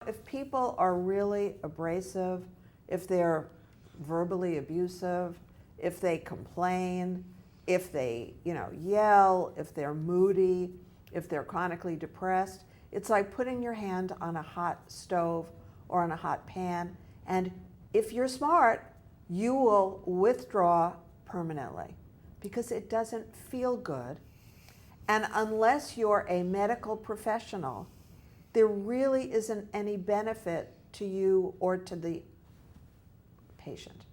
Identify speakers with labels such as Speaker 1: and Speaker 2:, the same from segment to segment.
Speaker 1: If people are really abrasive, if they're verbally abusive, if they complain, if they, yell, if they're moody, if they're chronically depressed, it's like putting your hand on a hot stove or on a hot pan, and if you're smart, you will withdraw permanently because it doesn't feel good. And unless you're a medical professional, there really isn't any benefit to you or to the patient.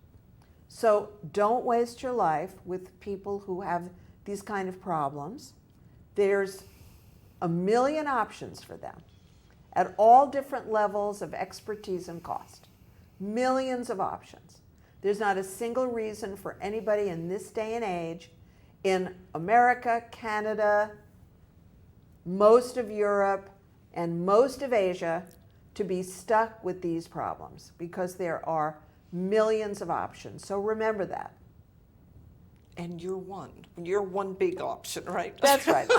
Speaker 1: So don't waste your life with people who have these kind of problems. There's a million options for them at all different levels of expertise and cost. Millions of options. There's not a single reason for anybody in this day and age in America, Canada, most of Europe, and most of Asia to be stuck with these problems because there are millions of options. So remember that.
Speaker 2: And you're one. You're one big option, right?
Speaker 1: That's right.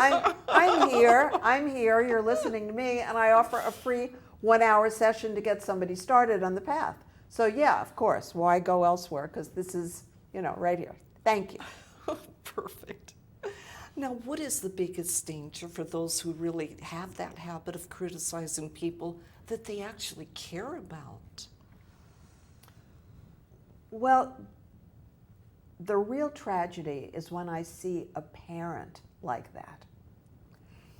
Speaker 1: I'm here, you're listening to me, and I offer a free 1-hour session to get somebody started on the path. So yeah, of course, why go elsewhere? Because this is, right here. Thank you.
Speaker 2: Perfect. Now, what is the biggest danger for those who really have that habit of criticizing people that they actually care about?
Speaker 1: Well, the real tragedy is when I see a parent like that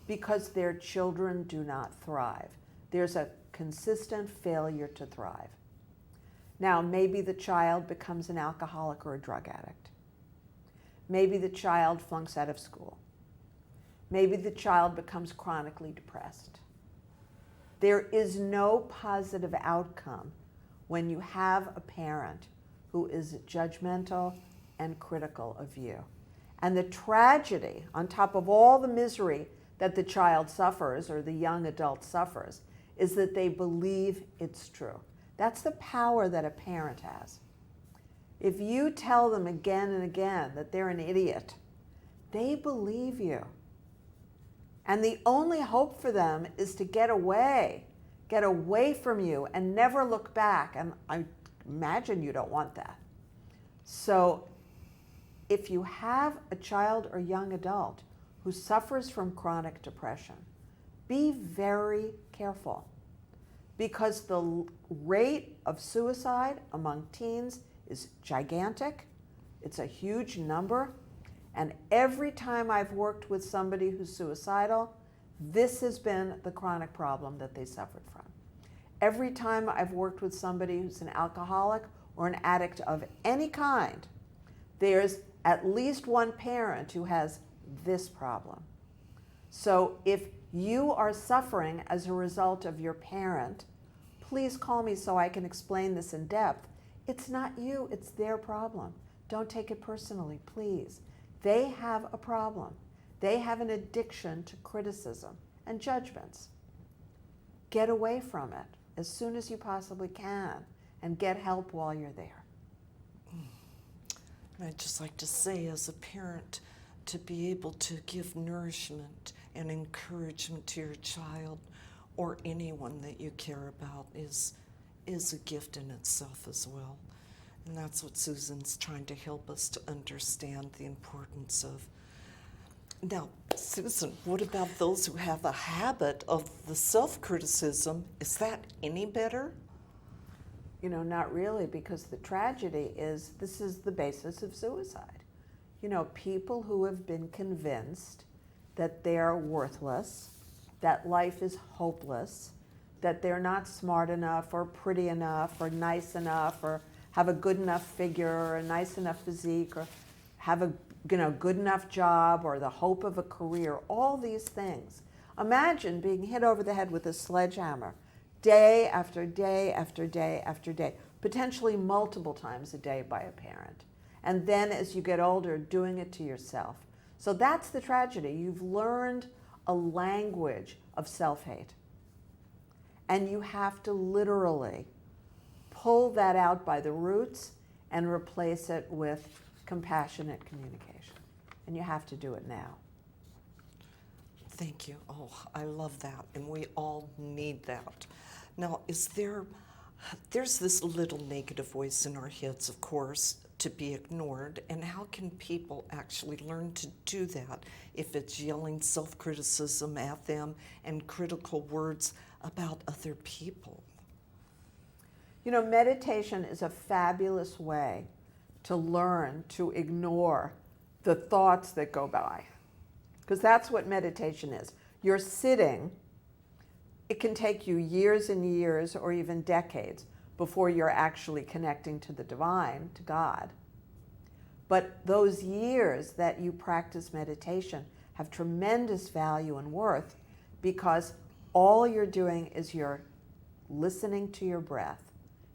Speaker 1: because their children do not thrive. There's a consistent failure to thrive. Now, maybe the child becomes an alcoholic or a drug addict. Maybe the child flunks out of school. Maybe the child becomes chronically depressed. There is no positive outcome when you have a parent who is judgmental and critical of you. And the tragedy, on top of all the misery that the child suffers or the young adult suffers, is that they believe it's true. That's the power that a parent has. If you tell them again and again that they're an idiot, they believe you. And the only hope for them is to get away from you and never look back. And I imagine you don't want that. So if you have a child or young adult who suffers from chronic depression, be very careful because the rate of suicide among teens is gigantic. It's a huge number. And every time I've worked with somebody who's suicidal, this has been the chronic problem that they suffered from. Every time I've worked with somebody who's an alcoholic or an addict of any kind, there's at least one parent who has this problem. So if you are suffering as a result of your parent, please call me so I can explain this in depth. It's not you, it's their problem. Don't take it personally, please. They have a problem. They have an addiction to criticism and judgments. Get away from it as soon as you possibly can and get help while you're there.
Speaker 2: And I'd just like to say, as a parent, to be able to give nourishment and encouragement to your child or anyone that you care about is a gift in itself as well. And that's what Susan's trying to help us to understand the importance of. Now, Susan, what about those who have a habit of the self-criticism? Is that any better?
Speaker 1: Not really, because the tragedy is this is the basis of suicide. People who have been convinced that they're worthless, that life is hopeless, that they're not smart enough or pretty enough or nice enough or have a good enough figure or a nice enough physique or have a good enough job or the hope of a career, all these things. Imagine being hit over the head with a sledgehammer day after day after day after day, potentially multiple times a day by a parent. And then as you get older, doing it to yourself. So that's the tragedy. You've learned a language of self-hate. And you have to literally pull that out by the roots and replace it with compassionate communication. And you have to do it now.
Speaker 2: Thank you. Oh, I love that. And we all need that. Now, there's this little negative voice in our heads, of course, to be ignored, and how can people actually learn to do that if it's yelling self-criticism at them and critical words about other people?
Speaker 1: You know, meditation is a fabulous way to learn to ignore the thoughts that go by, because that's what meditation is. You're sitting. It can take you years and years or even decades before you're actually connecting to the divine, to God. But those years that you practice meditation have tremendous value and worth, because all you're doing is you're listening to your breath.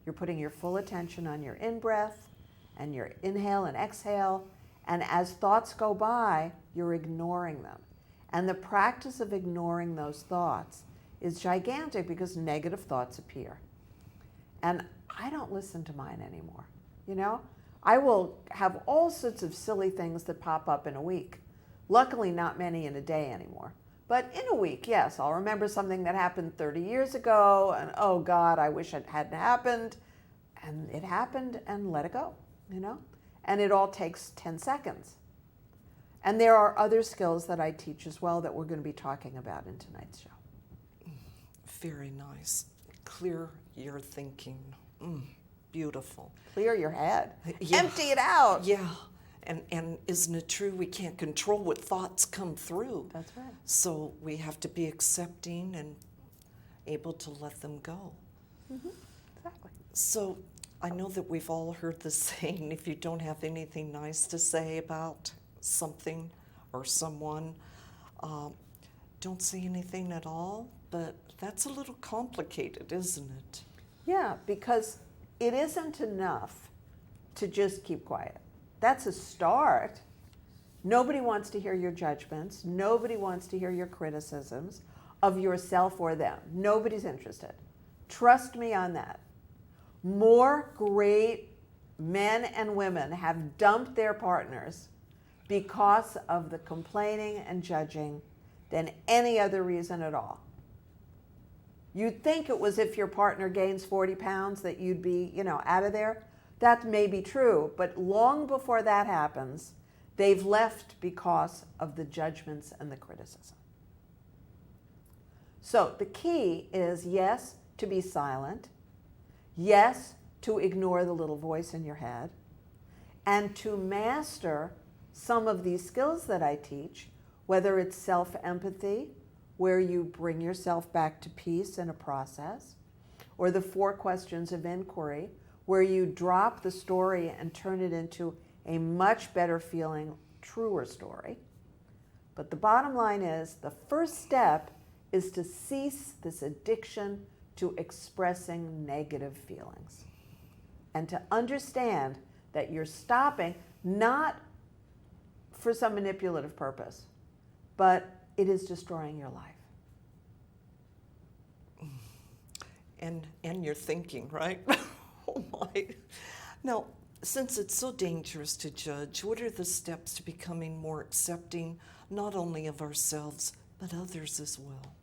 Speaker 1: You're putting your full attention on your in-breath and your inhale and exhale, and as thoughts go by, you're ignoring them. And the practice of ignoring those thoughts is gigantic, because negative thoughts appear. And I don't listen to mine anymore, you know? I will have all sorts of silly things that pop up in a week. Luckily, not many in a day anymore. But in a week, yes, I'll remember something that happened 30 years ago, and oh God, I wish it hadn't happened. And it happened, and let it go, you know? And it all takes 10 seconds. And there are other skills that I teach as well that we're going to be talking about in tonight's show.
Speaker 2: Very nice. Clear your thinking. Beautiful.
Speaker 1: Clear your head.
Speaker 2: Yeah.
Speaker 1: Empty it out.
Speaker 2: Yeah. And isn't it true we can't control what thoughts come through?
Speaker 1: That's right.
Speaker 2: So we have to be accepting and able to let them go.
Speaker 1: Exactly.
Speaker 2: So I know that we've all heard the saying, if you don't have anything nice to say about something or someone, don't say anything at all. But that's a little complicated, isn't it?
Speaker 1: Yeah, because it isn't enough to just keep quiet. That's a start. Nobody wants to hear your judgments. Nobody wants to hear your criticisms of yourself or them. Nobody's interested. Trust me on that. More great men and women have dumped their partners because of the complaining and judging than any other reason at all. You'd think it was if your partner gains 40 pounds that you'd be, you know, out of there. That may be true, but long before that happens, they've left because of the judgments and the criticism. So the key is, yes, to be silent, yes, to ignore the little voice in your head, and to master some of these skills that I teach, whether it's self-empathy, where you bring yourself back to peace in a process, or the 4 questions of inquiry, where you drop the story and turn it into a much better feeling, truer story. But the bottom line is, the first step is to cease this addiction to expressing negative feelings, and to understand that you're stopping not for some manipulative purpose, but it is destroying your life.
Speaker 2: And your thinking, right? Oh my. Now, since it's so dangerous to judge, what are the steps to becoming more accepting, not only of ourselves, but others as well?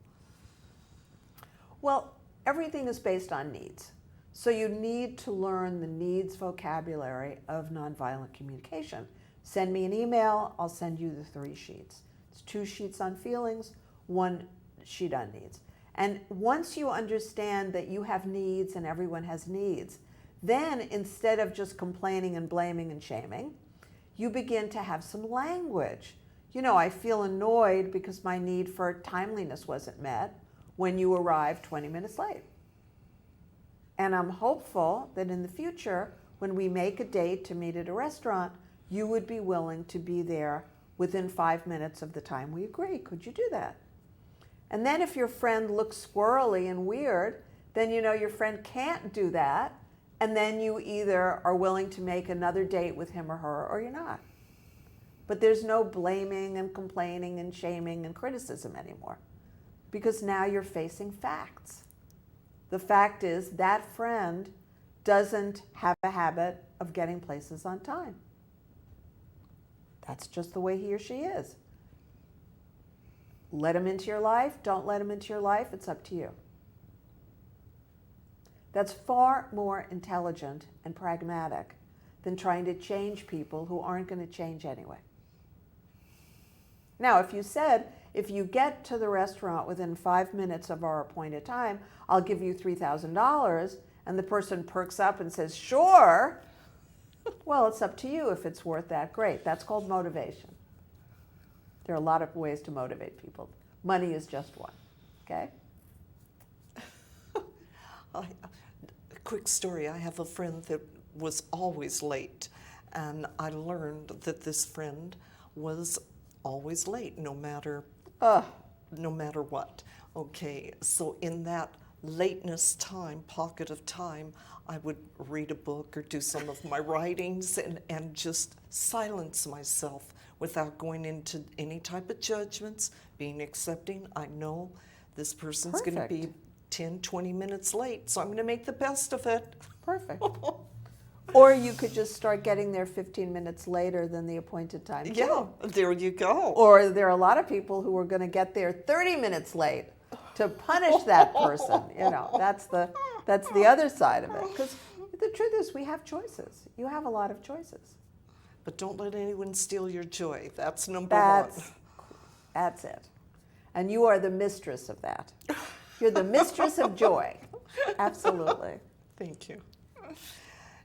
Speaker 1: Well, everything is based on needs. So you need to learn the needs vocabulary of nonviolent communication. Send me an email, I'll send you the 3 sheets. It's 2 sheets on feelings, 1 sheet on needs. And once you understand that you have needs and everyone has needs, then instead of just complaining and blaming and shaming, you begin to have some language. You know, I feel annoyed because my need for timeliness wasn't met when you arrived 20 minutes late. And I'm hopeful that in the future, when we make a date to meet at a restaurant, you would be willing to be there within 5 minutes of the time we agree. Could you do that? And then if your friend looks squirrely and weird, then you know your friend can't do that. And then you either are willing to make another date with him or her, or you're not. But there's no blaming and complaining and shaming and criticism anymore, because now you're facing facts. The fact is that friend doesn't have a habit of getting places on time. That's just the way he or she is. Let him into your life, don't let him into your life, it's up to you. That's far more intelligent and pragmatic than trying to change people who aren't going to change anyway. Now, if you said, if you get to the restaurant within 5 minutes of our appointed time, I'll give you $3,000, and the person perks up and says, sure, well, it's up to you if it's worth that. Great. That's called motivation. There are a lot of ways to motivate people. Money is just one. Okay?
Speaker 2: A quick story. I have a friend that was always late, and I learned that this friend was always late, no matter what. Okay, so in that lateness time, pocket of time, I would read a book or do some of my writings and just silence myself without going into any type of judgments, being accepting. I know this person's going to be 10, 20 minutes late, so I'm going to make the best of it.
Speaker 1: Perfect. Or you could just start getting there 15 minutes later than the appointed time.
Speaker 2: Yeah,
Speaker 1: too.
Speaker 2: there you go.
Speaker 1: Or there are a lot of people who are going to get there 30 minutes late to punish that person. You know, that's the other side of it. Because the truth is, we have choices. You have a lot of choices.
Speaker 2: But don't let anyone steal your joy. That's number one.
Speaker 1: That's it. And you are the mistress of that. You're the mistress of joy. Absolutely.
Speaker 2: Thank you.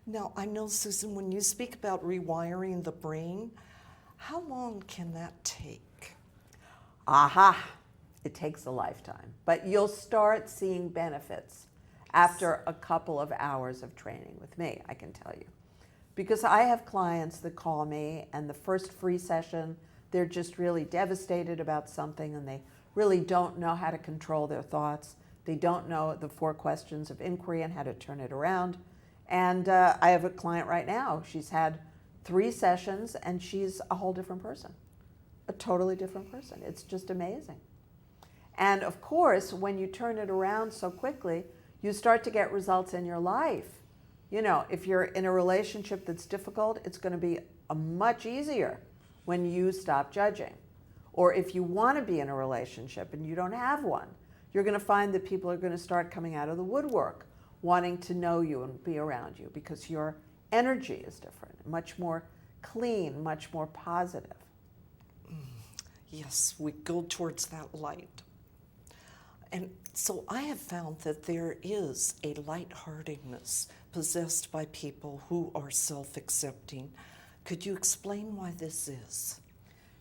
Speaker 2: Now, I know, Susan, when you speak about rewiring the brain, how long can that take?
Speaker 1: Aha! It takes a lifetime. But you'll start seeing benefits after a couple of hours of training with me, I can tell you. Because I have clients that call me, and the first free session, they're just really devastated about something, and they really don't know how to control their thoughts. They don't know the 4 questions of inquiry and how to turn it around. And I have a client right now. She's had 3 sessions, and she's a whole different person, a totally different person. It's just amazing. And of course, when you turn it around so quickly, you start to get results in your life. You know, if you're in a relationship that's difficult, it's going to be much easier when you stop judging. Or if you want to be in a relationship and you don't have one, you're going to find that people are going to start coming out of the woodwork, wanting to know you and be around you, because your energy is different, much more clean, much more positive.
Speaker 2: Yes, we go towards that light. And so I have found that there is a lightheartedness possessed by people who are self-accepting. Could you explain why this is?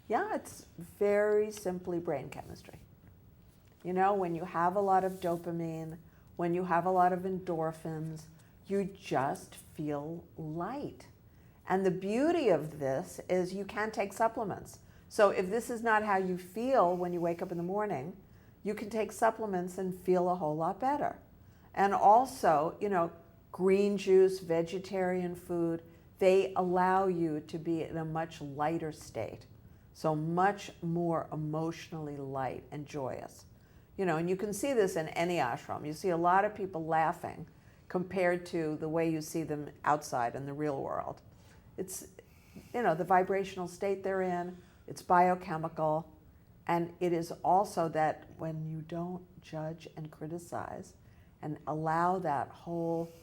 Speaker 1: Yeah, it's very simply brain chemistry. You know, when you have a lot of dopamine, when you have a lot of endorphins, you just feel light. And the beauty of this is you can take supplements. So if this is not how you feel when you wake up in the morning, you can take supplements and feel a whole lot better. And also, you know, green juice, vegetarian food, they allow you to be in a much lighter state. So much more emotionally light and joyous. You know, and you can see this in any ashram. You see a lot of people laughing compared to the way you see them outside in the real world. It's, you know, the vibrational state they're in, it's biochemical, and it is also that when you don't judge and criticize and allow that whole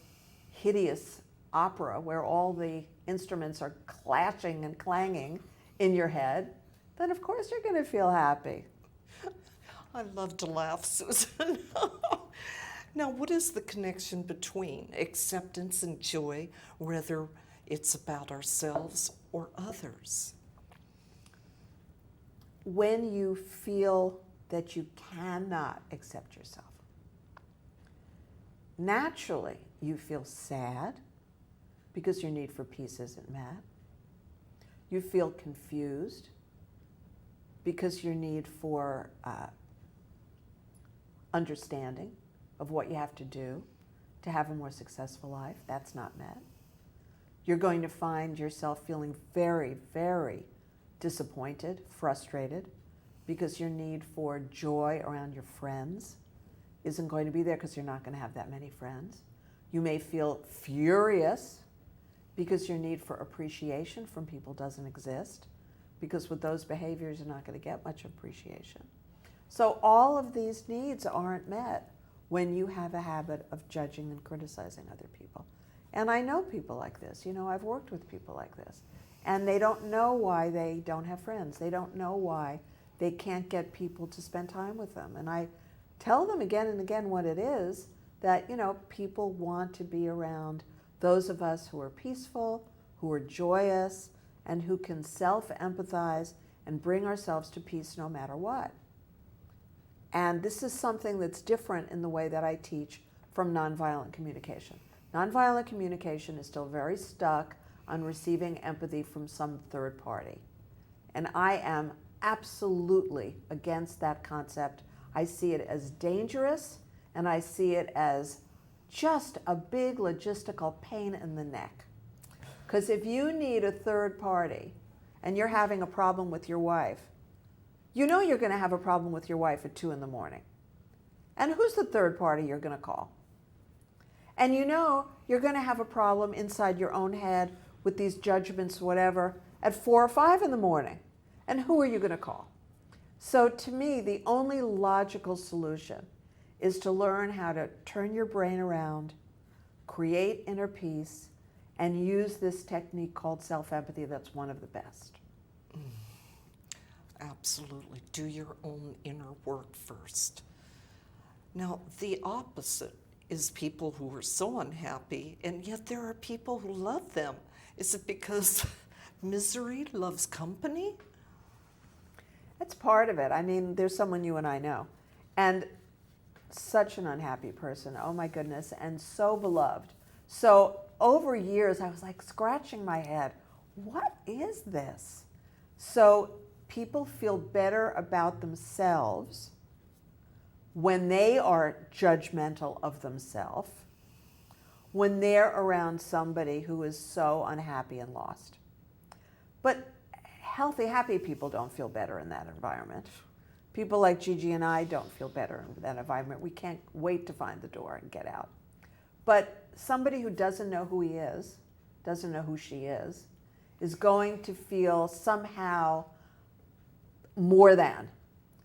Speaker 1: hideous opera where all the instruments are clashing and clanging in your head, then of course you're going to feel happy.
Speaker 2: I love to laugh, Susan. Now, what is the connection between acceptance and joy, whether it's about ourselves or others?
Speaker 1: When you feel that you cannot accept yourself, naturally you feel sad because your need for peace isn't met. You feel confused because your need for understanding of what you have to do to have a more successful life, that's not met. You're going to find yourself feeling very, very disappointed, frustrated, because your need for joy around your friends isn't going to be there because you're not going to have that many friends. You may feel furious because your need for appreciation from people doesn't exist, because with those behaviors you're not going to get much appreciation. So all of these needs aren't met when you have a habit of judging and criticizing other people. And I know people like this. You know, I've worked with people like this. And they don't know why they don't have friends. They don't know why they can't get people to spend time with them. And I tell them again and again what it is, that, you know, people want to be around those of us who are peaceful, who are joyous, and who can self-empathize and bring ourselves to peace no matter what. And this is something that's different in the way that I teach from nonviolent communication. Nonviolent communication is still very stuck on receiving empathy from some third party. And I am absolutely against that concept. I see it as dangerous, and I see it as just a big logistical pain in the neck. Because if you need a third party and you're having a problem with your wife, you know you're going to have a problem with your wife at 2 in the morning. And who's the third party you're going to call? And you know you're going to have a problem inside your own head with these judgments, whatever, at 4 or 5 in the morning. And who are you going to call? So to me, the only logical solution is to learn how to turn your brain around, create inner peace, and use this technique called self-empathy that's one of the best.
Speaker 2: Absolutely. Do your own inner work first. Now, the opposite is people who are so unhappy, and yet there are people who love them. Is it because misery loves company?
Speaker 1: It's part of it. I mean, there's someone you and I know, and such an unhappy person, oh my goodness, and so beloved. So over years, I was like scratching my head, what is this? So people feel better about themselves when they are judgmental of themselves, when they're around somebody who is so unhappy and lost. But healthy, happy people don't feel better in that environment. People like Gigi and I don't feel better in that environment. We can't wait to find the door and get out. But somebody who doesn't know who he is, doesn't know who she is going to feel somehow more than.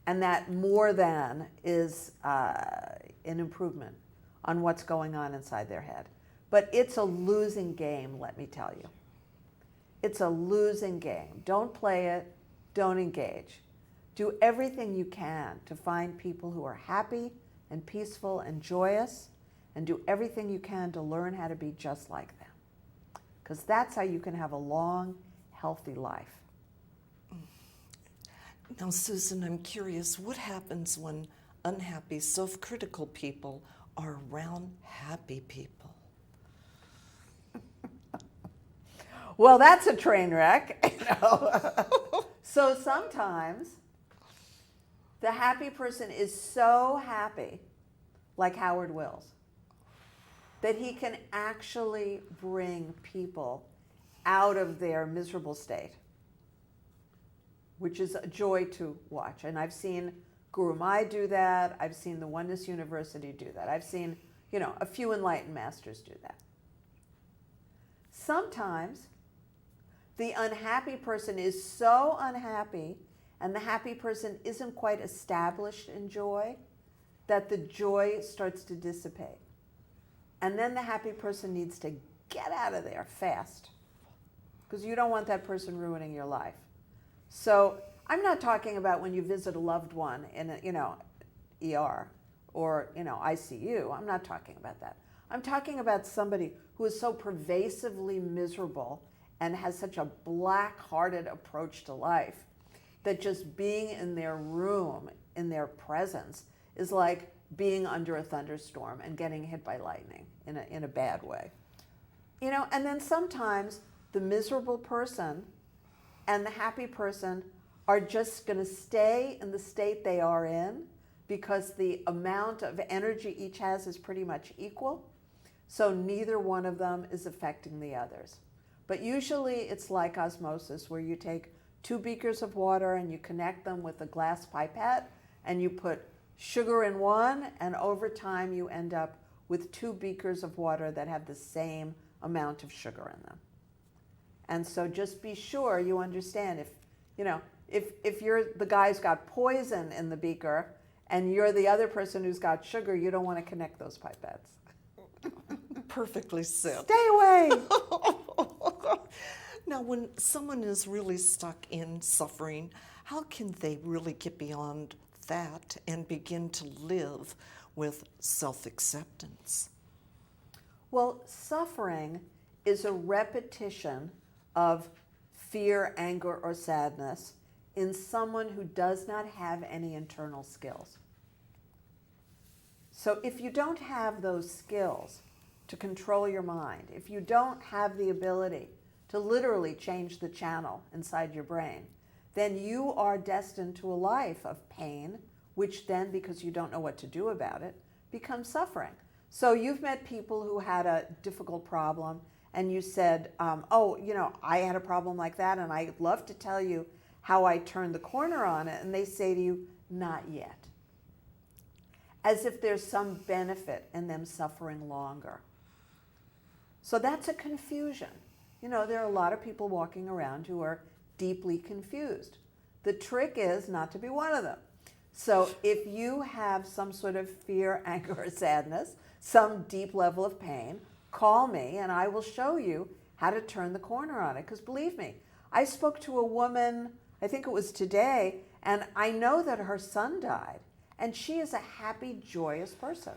Speaker 1: And that more than is an improvement on what's going on inside their head. But it's a losing game, let me tell you. It's a losing game. Don't play it. Don't engage. Do everything you can to find people who are happy and peaceful and joyous, and do everything you can to learn how to be just like them. Because that's how you can have a long, healthy life.
Speaker 2: Now, Susan, I'm curious, what happens when unhappy, self-critical people are around happy people?
Speaker 1: Well, that's a train wreck, you know. So sometimes the happy person is so happy, like Howard Wills, that he can actually bring people out of their miserable state, which is a joy to watch. And I've seen Guru Mai do that. I've seen the Oneness University do that. I've seen, you know, a few enlightened masters do that. Sometimes the unhappy person is so unhappy, and the happy person isn't quite established in joy, that the joy starts to dissipate. And then the happy person needs to get out of there fast, because you don't want that person ruining your life. So I'm not talking about when you visit a loved one in a, you know, ER or, you know, ICU. I'm not talking about that. I'm talking about somebody who is so pervasively miserable and has such a black-hearted approach to life that just being in their room, in their presence, is like being under a thunderstorm and getting hit by lightning in a bad way. You know, and then sometimes the miserable person and the happy person are just going to stay in the state they are in because the amount of energy each has is pretty much equal. So neither one of them is affecting the others. But usually it's like osmosis, where you take 2 beakers of water and you connect them with a glass pipette, and you put sugar in one, and over time you end up with 2 beakers of water that have the same amount of sugar in them. And so just be sure you understand, if you're the guy who's got poison in the beaker and you're the other person who's got sugar, you don't want to connect those pipettes.
Speaker 2: Perfectly said.
Speaker 1: Stay away.
Speaker 2: Now, when someone is really stuck in suffering, how can they really get beyond that and begin to live with self-acceptance?
Speaker 1: Well, suffering is a repetition of fear, anger, or sadness in someone who does not have any internal skills. So if you don't have those skills to control your mind, if you don't have the ability to literally change the channel inside your brain, then you are destined to a life of pain, which then, because you don't know what to do about it, becomes suffering. So you've met people who had a difficult problem, and you said, oh, you know, I had a problem like that, and I'd love to tell you how I turned the corner on it. And they say to you, not yet. As if there's some benefit in them suffering longer. So that's a confusion. You know, there are a lot of people walking around who are deeply confused. The trick is not to be one of them. So if you have some sort of fear, anger, or sadness, some deep level of pain, call me and I will show you how to turn the corner on it. Because believe me, I spoke to a woman, I think it was today, and I know that her son died, and she is a happy, joyous person.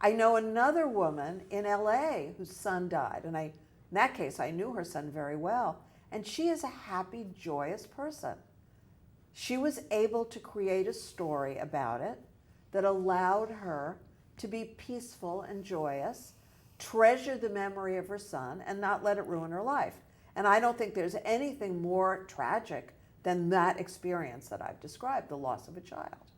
Speaker 1: I know another woman in LA whose son died, and in that case, I knew her son very well, and she is a happy, joyous person. She was able to create a story about it that allowed her to be peaceful and joyous, treasure the memory of her son, and not let it ruin her life. And I don't think there's anything more tragic than that experience that I've described, the loss of a child.